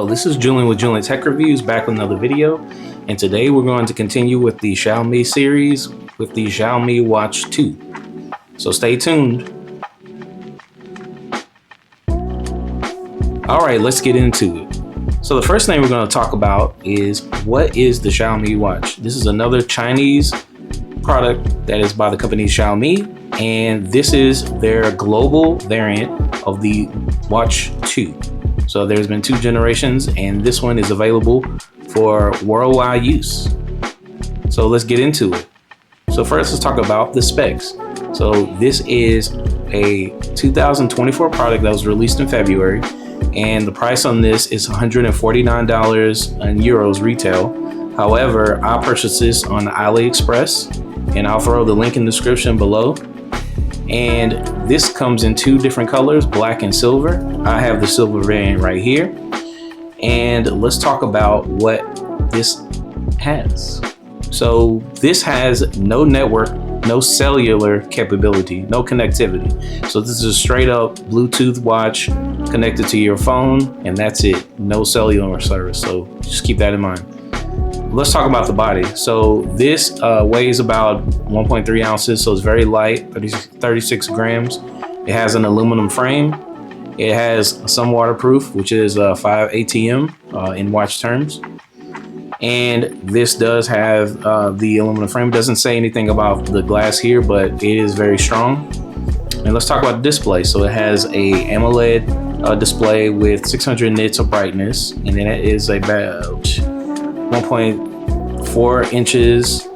this is Juleon with Juleon Tech Reviews, back with another video, and today we're going to continue with the Xiaomi series with the Xiaomi Watch 2. So stay tuned. Alright, let's get into it. So the first thing we're going to talk about is, what is the Xiaomi Watch? This is another Chinese product that is by the company Xiaomi, and this is their global variant of the Watch 2. So there's been 2 generations, and this one is available for worldwide use. So let's get into it. So first, let's talk about the specs. So this is a 2024 product that was released in February, and the price on this is $149 in euros retail. However, I purchased this on AliExpress, and I'll throw the link in the description below. And this comes in 2 different colors, black and silver. I have the silver variant right here. And let's talk about what this has. So this has no network, no cellular capability, no connectivity. So this is a straight up Bluetooth watch connected to your phone, and that's it. No cellular service. So just keep that in mind. Let's talk about the body. So this weighs about 1.3 ounces, so it's very light, 36 grams. It has an aluminum frame. It has some waterproof, which is 5 ATM in watch terms. And this does have the aluminum frame. It doesn't say anything about the glass here, but it is very strong. And let's talk about the display. So it has a AMOLED display with 600 nits of brightness, and then it is about 1.4 inches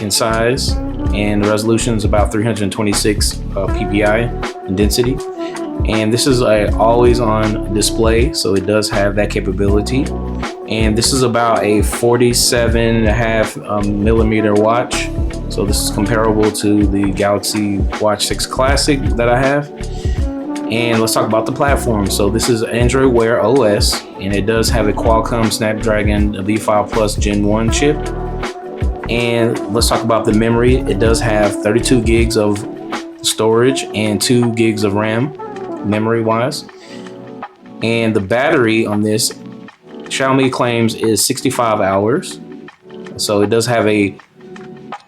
in size, and the resolution is about 326 ppi in density. And this is a always on display, so it does have that capability. And this is about a 47.5 millimeter watch. So this is comparable to the Galaxy Watch 6 Classic that I have. And let's talk about the platform. So this is Android Wear OS, and it does have a Qualcomm Snapdragon V5 Plus Gen 1 chip. And let's talk about the memory. It does have 32 gigs of storage and 2 gigs of RAM, memory wise. And the battery on this, Xiaomi claims, is 65 hours. So it does have a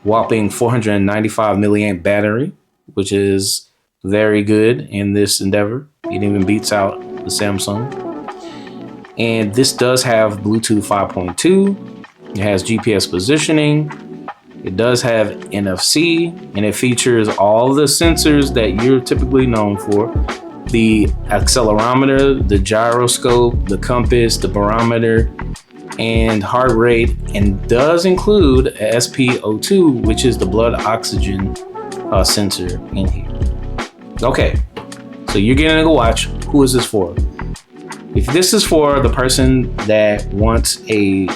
whopping 495 milliamp battery, which is very good in this endeavor. It even beats out the Samsung. And this does have Bluetooth 5.2. It has GPS positioning. It does have NFC, and it features all the sensors that you're typically known for: the accelerometer, the gyroscope, the compass, the barometer, and heart rate, and does include a SpO2, which is the blood oxygen sensor in here. Okay, so you're getting a watch. Who is this for? If this is for the person that wants a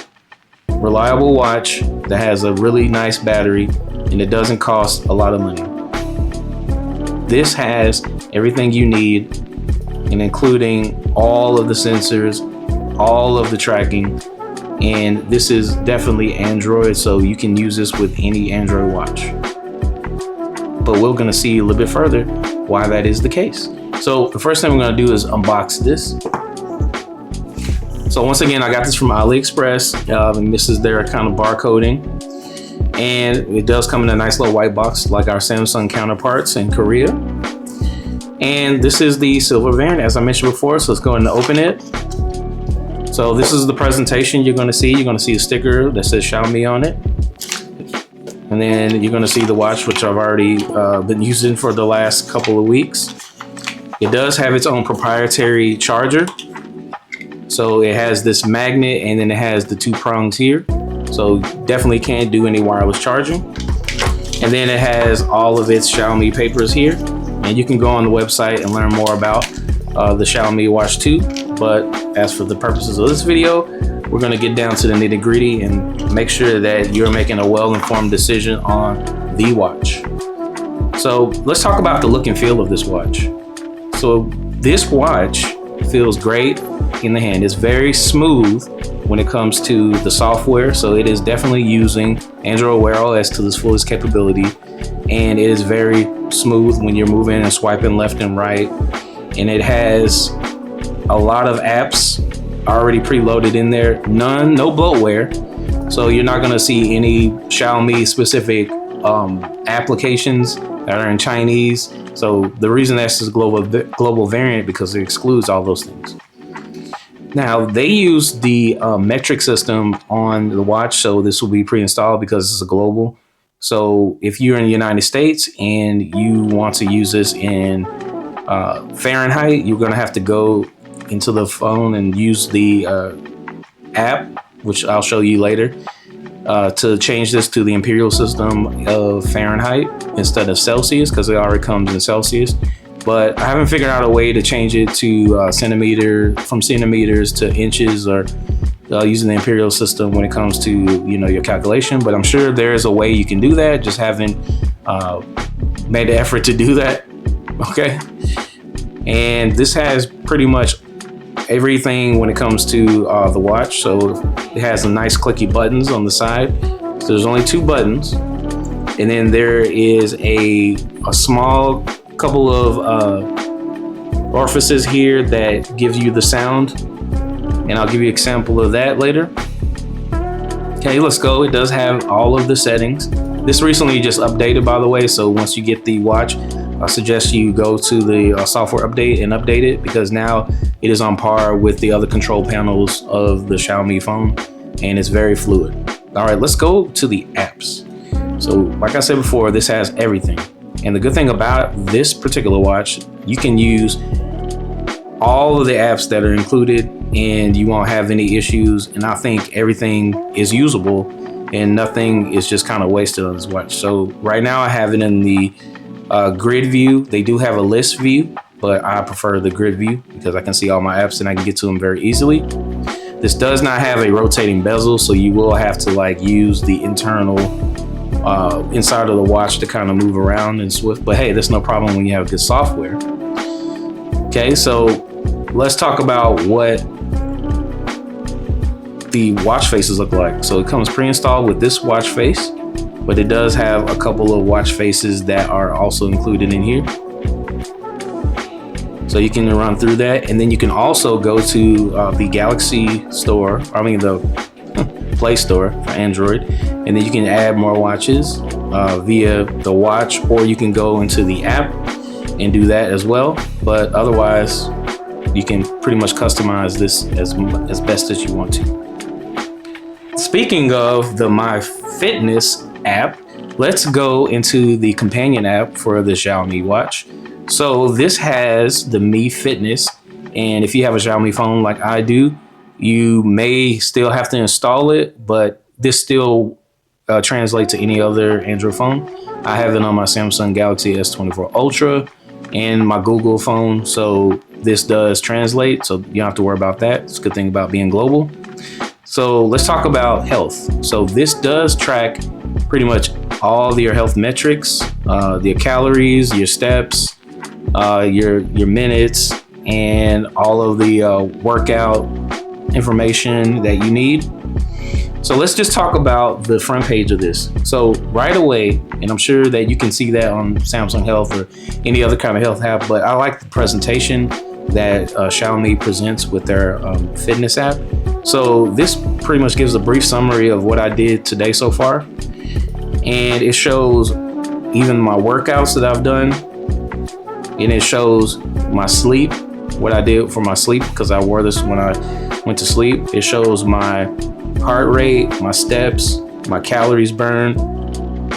reliable watch that has a really nice battery and it doesn't cost a lot of money, this has everything you need, and including all of the sensors, all of the tracking, and this is definitely Android, so you can use this with any Android watch. But we're going to see a little bit further why that is the case. So the first thing we're going to do is unbox this. So once again, I got this from AliExpress, and this is their kind of barcoding, and it does come in a nice little white box like our Samsung counterparts in Korea. And this is the silver variant, as I mentioned before. So let's go ahead and open it. So this is the presentation you're going to see. You're going to see a sticker that says Xiaomi on it. And then you're going to see the watch, which I've already been using for the last couple of weeks. It does have its own proprietary charger. So it has this magnet, and then it has the 2 prongs here. So definitely can't do any wireless charging. And then it has all of its Xiaomi papers here. And you can go on the website and learn more about the Xiaomi Watch 2. But as for the purposes of this video, we're going to get down to the nitty gritty and make sure that you're making a well-informed decision on the watch. So let's talk about the look and feel of this watch. So this watch feels great in the hand. It's very smooth when it comes to the software. So it is definitely using Android Wear OS to its fullest capability. And it is very smooth when you're moving and swiping left and right. And it has a lot of apps already preloaded in there. No bloatware. So you're not gonna see any Xiaomi specific applications that are in Chinese. So the reason that's this global variant, because it excludes all those things. Now they use the metric system on the watch, so this will be pre-installed because this is a global. So if you're in the United States and you want to use this in Fahrenheit, you're going to have to go into the phone and use the app, which I'll show you later, to change this to the imperial system of Fahrenheit instead of Celsius, because it already comes in Celsius. But I haven't figured out a way to change it to from centimeters to inches, or using the imperial system when it comes to your calculation. But I'm sure there is a way you can do that. Just haven't made the effort to do that. Okay. And this has pretty much everything when it comes to the watch. So it has some nice clicky buttons on the side. So there's only 2 buttons, and then there is a small couple of orifices here that give you the sound, and I'll give you an example of that later. Okay, let's go. It does have all of the settings. This recently just updated, by the way, so once you get the watch, I suggest you go to the software update and update it, because now it is on par with the other control panels of the Xiaomi phone, and it's very fluid. All right, let's go to the apps. So like I said before, this has everything. And the good thing about this particular watch, you can use all of the apps that are included and you won't have any issues. And I think everything is usable and nothing is just kind of wasted on this watch. So right now I have it in the grid view. They do have a list view, but I prefer the grid view because I can see all my apps and I can get to them very easily. This does not have a rotating bezel, so you will have to use the internal inside of the watch to kind of move around and swift, but hey, that's no problem when you have good software. Okay, so let's talk about what the watch faces look like. So it comes pre-installed with this watch face, but it does have a couple of watch faces that are also included in here. So you can run through that, and then you can also go to the Galaxy store, the Play Store for Android, and then you can add more watches via the watch, or you can go into the app and do that as well. But otherwise, you can pretty much customize this as best as you want to. Speaking of the My Fitness app, let's go into the companion app for the Xiaomi Watch. So this has the Mi Fitness, and if you have a Xiaomi phone like I do, you may still have to install it, but this still translates to any other Android phone. I have it on my Samsung Galaxy S24 Ultra and my Google phone, so this does translate, so you don't have to worry about that. It's a good thing about being global. So let's talk about health. So this does track pretty much all your health metrics, your calories, your steps, your minutes, and all of the workout information that you need. So let's just talk about the front page of this. So right away, and I'm sure that you can see that on Samsung Health or any other kind of health app, but I like the presentation that Xiaomi presents with their fitness app. So this pretty much gives a brief summary of what I did today so far, and it shows even my workouts that I've done, and it shows my sleep, what I did for my sleep, because I wore this when I went to sleep. It shows my heart rate, my steps, my calories burned,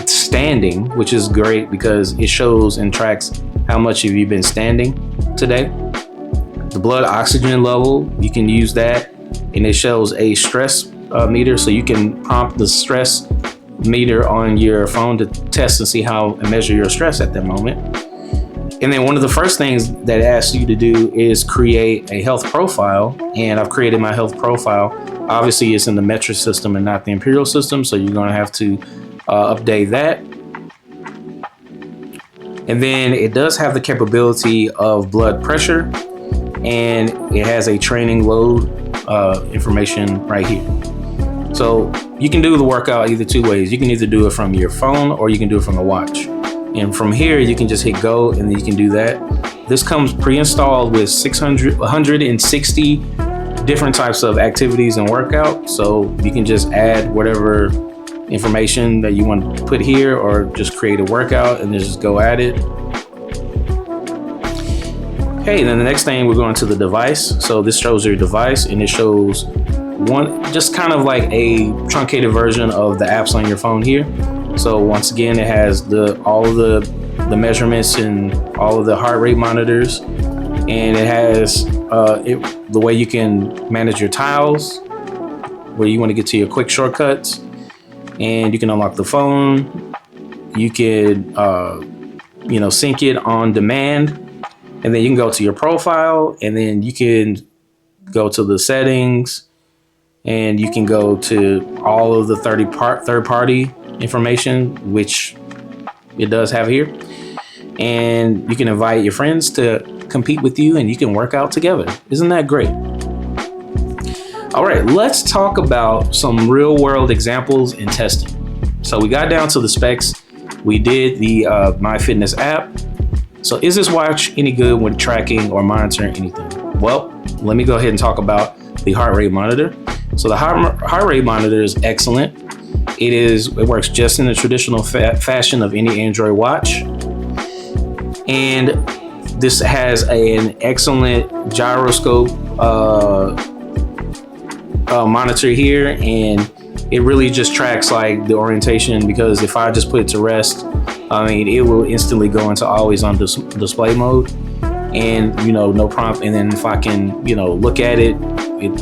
standing, which is great because it shows and tracks how much have you been standing today. The blood oxygen level, you can use that, and it shows a stress meter, so you can prompt the stress meter on your phone to test and see how and measure your stress at that moment. And then one of the first things that it asks you to do is create a health profile, and I've created my health profile. Obviously it's in the metric system and not the imperial system, so you're going to have to update that. And then it does have the capability of blood pressure, and it has a training load information right here. So you can do the workout either 2 ways. You can either do it from your phone or you can do it from the watch. And from here, you can just hit go, and then you can do that. This comes pre-installed with 160 different types of activities and workouts. So you can just add whatever information that you want to put here, or just create a workout and just go at it. Okay, then the next thing, we're going to the device. So this shows your device, and it shows just kind of like a truncated version of the apps on your phone here. So once again, it has all of the measurements and all of the heart rate monitors, and it has the way you can manage your tiles, where you want to get to your quick shortcuts, and you can unlock the phone. You can sync it on demand, and then you can go to your profile, and then you can go to the settings, and you can go to all of the third-party information, which it does have here. And you can invite your friends to compete with you, and you can work out together. Isn't that great? All right, let's talk about some real-world examples and testing. So we got down to the specs. We did the MyFitness app. So is this watch any good when tracking or monitoring anything? Well, let me go ahead and talk about the heart rate monitor. So the heart rate monitor is excellent. It works just in the traditional fashion of any Android watch. And this has an excellent gyroscope monitor here, and it really just tracks like the orientation, because if I just put it to rest, it will instantly go into always on display mode, and no prompt. And then if I can look at it, it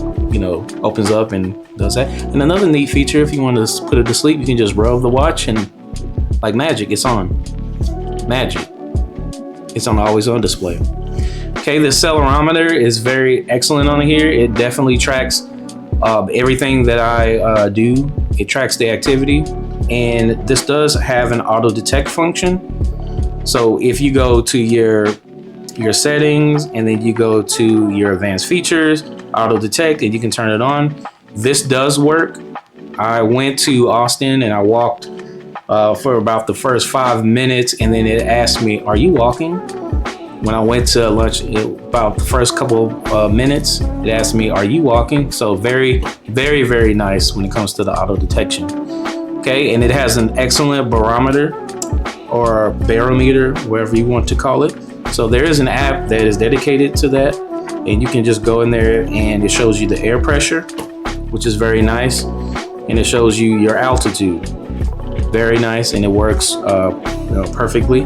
opens up and does that. And another neat feature, if you want to put it to sleep, you can just rub the watch, and like magic, it's on. Magic. It's on always on display. Okay, the accelerometer is very excellent on here. It definitely tracks everything that I do. It tracks the activity, and this does have an auto detect function. So if you go to your settings, and then you go to your advanced features, auto detect, and you can turn it on. This does work. I went to Austin and I walked for about the first 5 minutes, and then it asked me, "Are you walking?" When I went to lunch, about the first couple minutes, it asked me, "Are you walking?" So very, very, very nice when it comes to the auto detection. Okay, and it has an excellent barometer or barometer, whatever you want to call it. So there is an app that is dedicated to that, and you can just go in there and it shows you the air pressure, which is very nice, and it shows you your altitude. Very nice, and it works perfectly.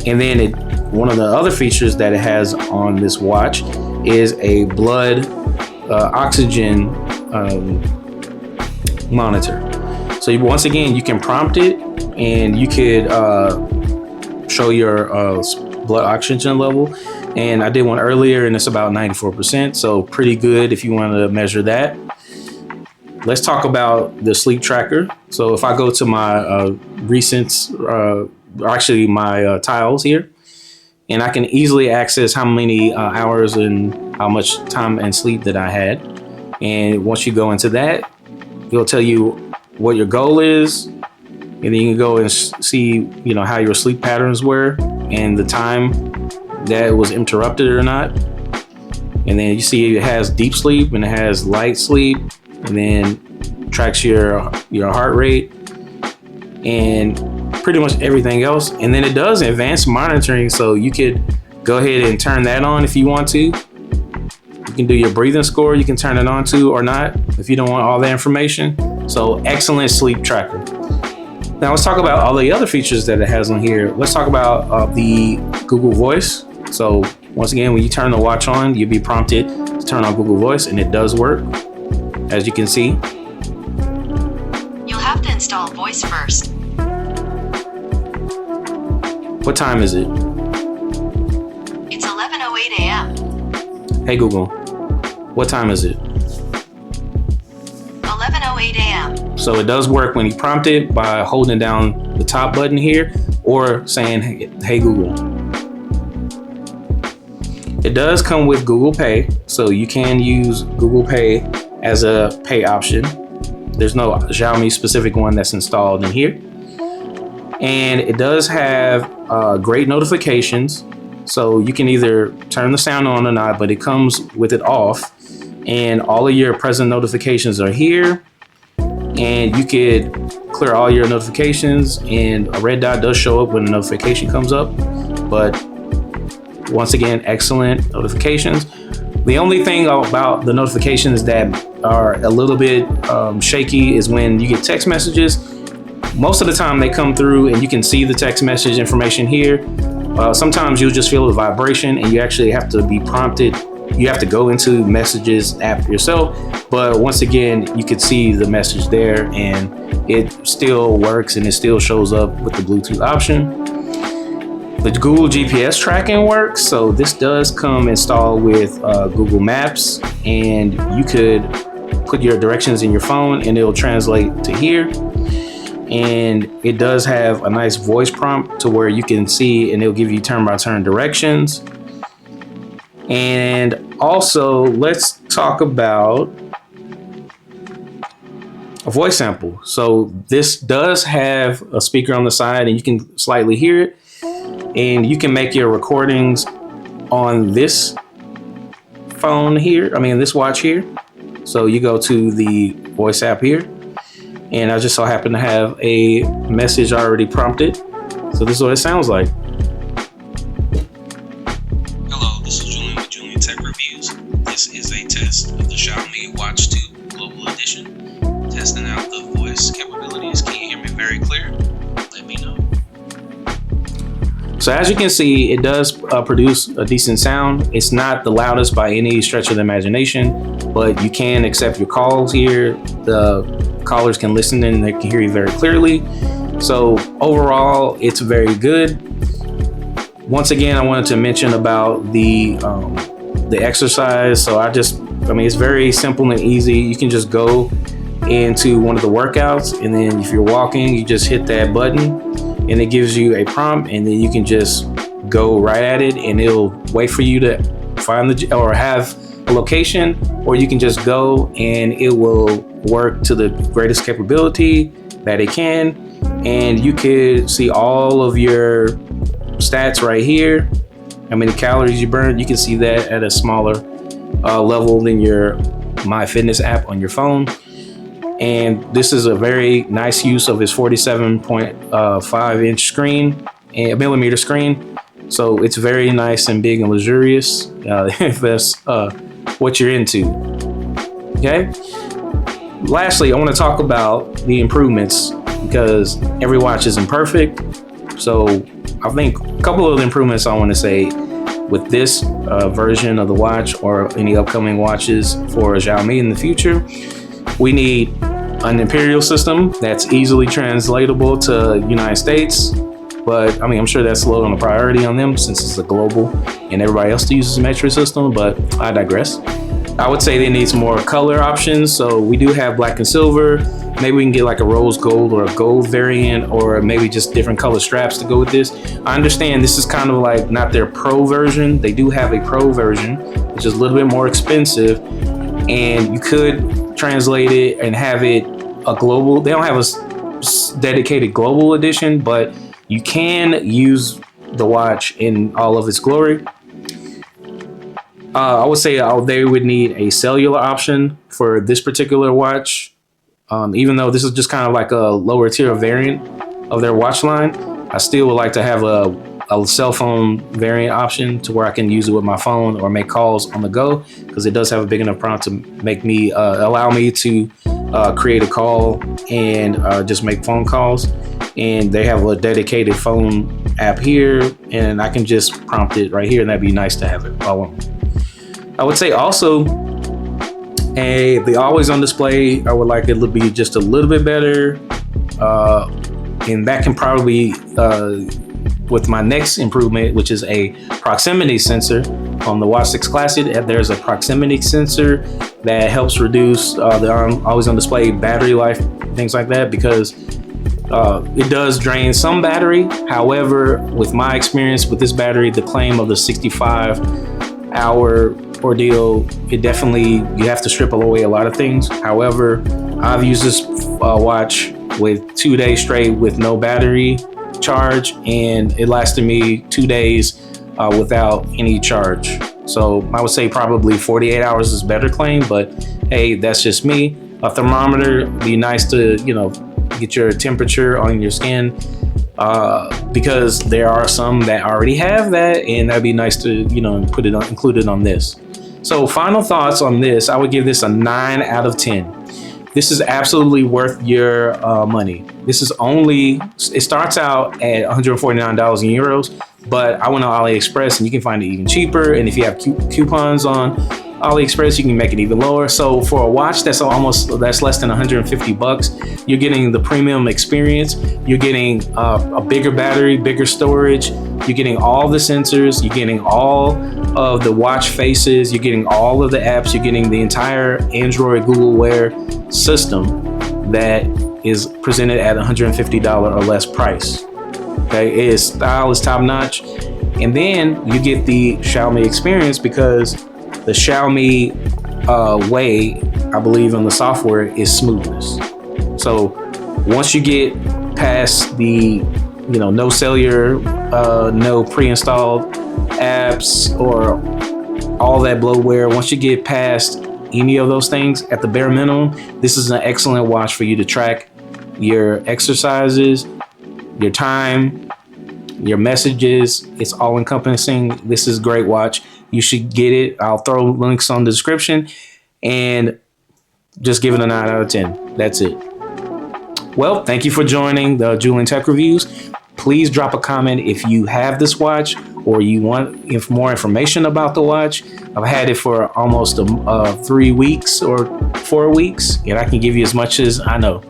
And then one of the other features that it has on this watch is a blood oxygen monitor. So once again, you can prompt it, and you could show your blood oxygen level. And I did one earlier, and it's about 94%, so pretty good if you want to measure that. Let's talk about the sleep tracker. So if I go to my recent, actually my tiles here, and I can easily access how many hours and how much time and sleep that I had. And once you go into that, it'll tell you what your goal is, and then you can go and see, how your sleep patterns were and the time that it was interrupted or not. And then you see it has deep sleep and it has light sleep, and then tracks your heart rate and pretty much everything else. And then it does advanced monitoring, so you could go ahead and turn that on if you want to. You can do your breathing score, you can turn it on to or not if you don't want all that information. So excellent sleep tracker. Now let's talk about all the other features that it has on here. Let's talk about the Google Voice. So once again, when you turn the watch on, you'll be prompted to turn on Google Voice, and it does work, as you can see. You'll have to install voice first. What time is it? It's 11:08 a.m. Hey Google, what time is it? 11:08 a.m. So it does work when you prompt it by holding down the top button here, or saying, hey Google. It does come with Google Pay, so you can use Google Pay as a pay option. There's no Xiaomi specific one that's installed in here. And it does have great notifications. So you can either turn the sound on or not, but it comes with it off. And all of your present notifications are here. And you could clear all your notifications, and a red dot does show up when a notification comes up. But once again, excellent notifications. The only thing about the notifications that are a little bit shaky is when you get text messages. Most of the time they come through and you can see the text message information here. Sometimes you'll just feel a vibration and you actually have to be prompted. You have to go into Messages app yourself. But once again, you can see the message there and it still works and it still shows up with the Bluetooth option. The Google GPS tracking works. So this does come installed with Google Maps, and you could put your directions in your phone and it'll translate to here. And it does have a nice voice prompt to where you can see, and it'll give you turn by turn directions. And also, let's talk about a voice sample. So this does have a speaker on the side and you can slightly hear it. And you can make your recordings on this phone here. This watch here. So you go to the voice app here. And I just so happen to have a message already prompted. So this is what it sounds like. Hello, this is Juleon with Juleon Tech Reviews. This is a test of the Xiaomi Watch 2 Global Edition. Testing out the voice capabilities. Can you hear me very clear? Let me know. So as you can see, it does produce a decent sound. It's not the loudest by any stretch of the imagination, but you can accept your calls here. The callers can listen and they can hear you very clearly. So overall, it's very good. Once again, I wanted to mention about the exercise. So it's very simple and easy. You can just go into one of the workouts, and then if you're walking, you just hit that button and it gives you a prompt, and then you can just go right at it and it'll wait for you to find or have a location, or you can just go and it will work to the greatest capability that it can. And you could see all of your stats right here. How many calories you burned. You can see that at a smaller level than your My Fitness app on your phone. And this is a very nice use of his 47.5 inch screen and millimeter screen. So it's very nice and big and luxurious if that's what you're into. Okay. Lastly, I want to talk about the improvements, because every watch isn't perfect. So I think a couple of the improvements I want to say with this version of the watch, or any upcoming watches for Xiaomi in the future, we need an imperial system that's easily translatable to United States. But I'm sure that's low on the priority on them since it's a global and everybody else uses a metric system, but I digress. I would say they need some more color options. So we do have black and silver. Maybe we can get like a rose gold or a gold variant, or maybe just different color straps to go with this. I understand this is kind of like not their pro version. They do have a pro version, which is a little bit more expensive, and you could translate it and have it a global. They don't have a dedicated global edition, but you can use the watch in all of its glory. I would say they would need a cellular option for this particular watch. Even though this is just kind of like a lower tier variant of their watch line, I still would like to have a cell phone variant option to where I can use it with my phone or make calls on the go, because it does have a big enough prompt to make me allow me to create a call and just make phone calls. And they have a dedicated phone app here, and I can just prompt it right here, and that'd be nice to have it all on. I would say also the always on display, I would like it to be just a little bit better, and that can probably with my next improvement, which is a proximity sensor on the Watch 6 Classic. There's a proximity sensor that helps reduce the always on display battery life, things like that, because it does drain some battery. However, with my experience with this battery, the claim of the 65-hour ordeal, it definitely, you have to strip away a lot of things. However, I've used this watch with 2 days straight with no battery charge, and it lasted me 2 days without any charge. So I would say probably 48 hours is better claim, but hey, that's just me. A thermometer, be nice to, get your temperature on your skin, because there are some that already have that, and that'd be nice to, include it on this. So final thoughts on this, I would give this a 9 out of 10. This is absolutely worth your money. This is it starts out at $149 in euros, but I went on AliExpress and you can find it even cheaper. And if you have coupons on AliExpress, you can make it even lower. So for a watch that's less than 150 bucks, you're getting the premium experience. You're getting a bigger battery, bigger storage. You're getting all the sensors. You're getting all of the watch faces. You're getting all of the apps. You're getting the entire Android Google Wear system that is presented at $150 or less price. Okay, style is top notch. And then you get the Xiaomi experience, because the Xiaomi way, I believe, in the software is smoothness. So once you get past the, no cellular, no pre-installed apps or all that bloatware, once you get past any of those things, at the bare minimum, this is an excellent watch for you to track your exercises, your time, your messages. It's all encompassing. This is a great watch. You should get it. I'll throw links on the description, and just give it a 9 out of 10. That's it. Well, thank you for joining the Juleon Tech Reviews. Please drop a comment if you have this watch or you want more information about the watch. I've had it for almost 3 weeks or 4 weeks, and I can give you as much as I know.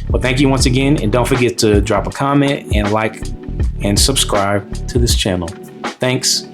Well, thank you once again, and don't forget to drop a comment and like and subscribe to this channel. Thanks.